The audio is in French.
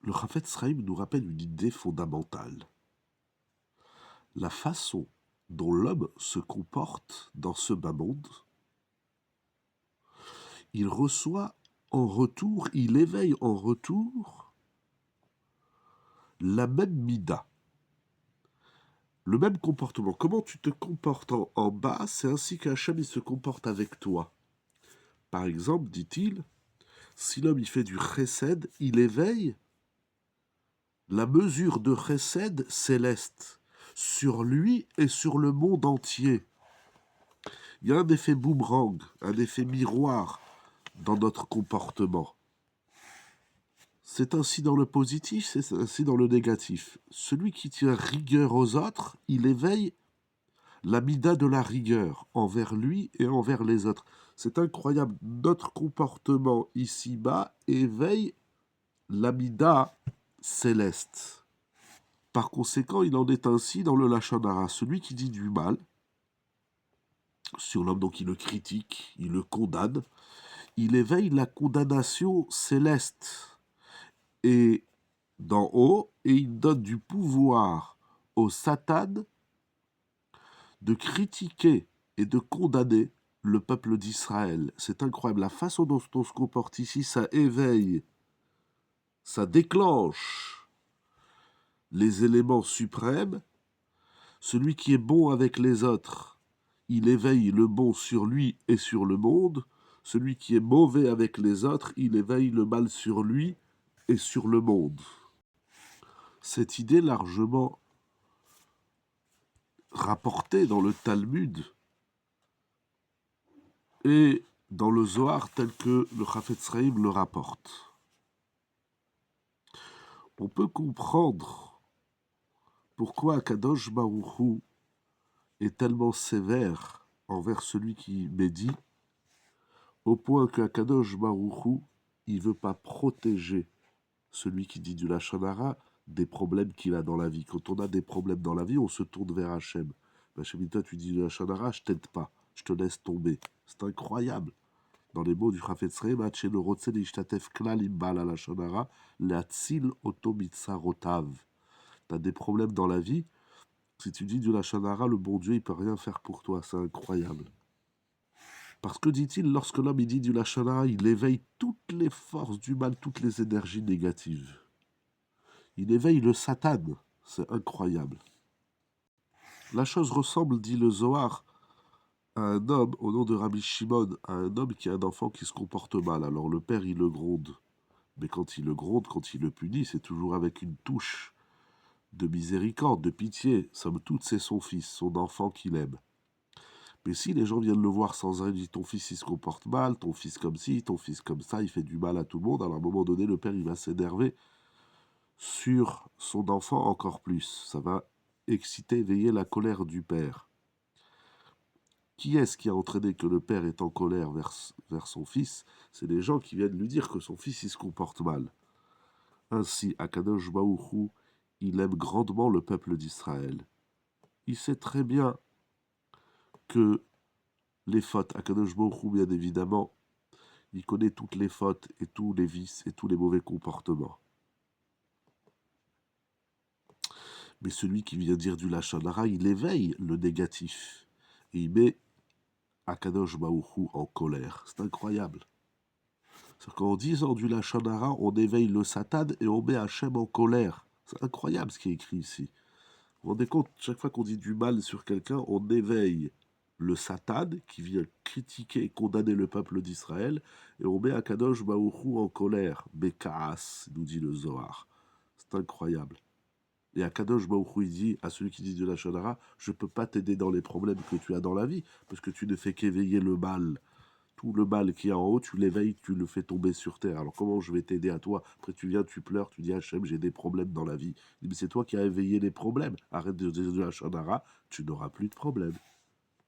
Le Chafetz Chaim nous rappelle une idée fondamentale. La façon dont l'homme se comporte dans ce bas monde, il reçoit en retour, il éveille en retour la même mida, le même comportement. Comment tu te comportes en bas, c'est ainsi qu'Hachem il se comporte avec toi. Par exemple, dit-il, si l'homme il fait du chesed, il éveille la mesure de chesed céleste sur lui et sur le monde entier. Il y a un effet boomerang, un effet miroir dans notre comportement. C'est ainsi dans le positif, c'est ainsi dans le négatif. Celui qui tient rigueur aux autres, il éveille la mida de la rigueur envers lui et envers les autres. C'est incroyable. Notre comportement ici-bas éveille la mida céleste. Par conséquent, il en est ainsi dans le Lachon Hara. Celui qui dit du mal sur l'homme, donc il le critique, il le condamne, il éveille la condamnation céleste et d'en haut, et il donne du pouvoir au Satan de critiquer et de condamner le peuple d'Israël. C'est incroyable. La façon dont on se comporte ici, ça éveille, ça déclenche les éléments suprêmes. Celui qui est bon avec les autres, il éveille le bon sur lui et sur le monde. Celui qui est mauvais avec les autres, il éveille le mal sur lui et sur le monde. Cette idée largement rapportée dans le Talmud et dans le Zohar tel que le Chafetz Chaim le rapporte. On peut comprendre pourquoi Akadosh Baruch Hu est tellement sévère envers celui qui médit, au point qu'Akadosh Baruch Hu, il ne veut pas protéger celui qui dit du Lachon Hara des problèmes qu'il a dans la vie. Quand on a des problèmes dans la vie, on se tourne vers Hachem. Hachem dit, toi tu dis du Lachon Hara, je t'aide pas, je te laisse tomber. C'est incroyable. Dans les mots du Chafetz Chaim, Hachem rotze l'ishtatef klal im ba'al ha'lashon hara, le'atzil oto mitzarotav. T'as des problèmes dans la vie, si tu dis du Lachon Hara, le bon Dieu, il peut rien faire pour toi. C'est incroyable. Parce que, dit-il, lorsque l'homme il dit du Lachon Hara, il éveille toutes les forces du mal, toutes les énergies négatives. Il éveille le Satan. C'est incroyable. La chose ressemble, dit le Zohar, à un homme au nom de Rabbi Shimon, à un homme qui a un enfant qui se comporte mal. Alors le père, il le gronde. Mais quand il le gronde, quand il le punit, c'est toujours avec une touche de miséricorde, de pitié. Somme toute, c'est son fils, son enfant qu'il aime. Mais si les gens viennent le voir sans arrêt, disent ton fils il se comporte mal, ton fils comme ci, ton fils comme ça, il fait du mal à tout le monde, alors à un moment donné, le père il va s'énerver sur son enfant encore plus. Ça va exciter, éveiller la colère du père. Qui est-ce qui a entraîné que le père est en colère vers son fils? C'est les gens qui viennent lui dire que son fils il se comporte mal. Ainsi, Akadosh Baruch Hu, il aime grandement le peuple d'Israël. Il sait très bien que les fautes, Akadosh Baruch Hu, bien évidemment, il connaît toutes les fautes et tous les vices et tous les mauvais comportements. Mais celui qui vient dire du Lachon Hara, il éveille le négatif. Et il met Akadosh Baruch Hu en colère. C'est incroyable. C'est qu'en disant du Lachon Hara, on éveille le Satan et on met Hachem en colère. C'est incroyable ce qui est écrit ici. Vous vous rendez compte, chaque fois qu'on dit du mal sur quelqu'un, on éveille le Satan qui vient critiquer et condamner le peuple d'Israël, et on met Akadosh Baruch Hu en colère. Bekaas, nous dit le Zohar. C'est incroyable. Et Akadosh Baruch Hu, il dit à celui qui dit de la Lachon Hara, je ne peux pas t'aider dans les problèmes que tu as dans la vie, parce que tu ne fais qu'éveiller le mal. Tout le mal qui est en haut, tu l'éveilles, tu le fais tomber sur terre. Alors comment je vais t'aider à toi? Après tu viens, tu pleures, tu dis Hachem, j'ai des problèmes dans la vie. Il dit, mais c'est toi qui as éveillé les problèmes. Arrête de dire de la Lachon Hara, tu n'auras plus de problèmes.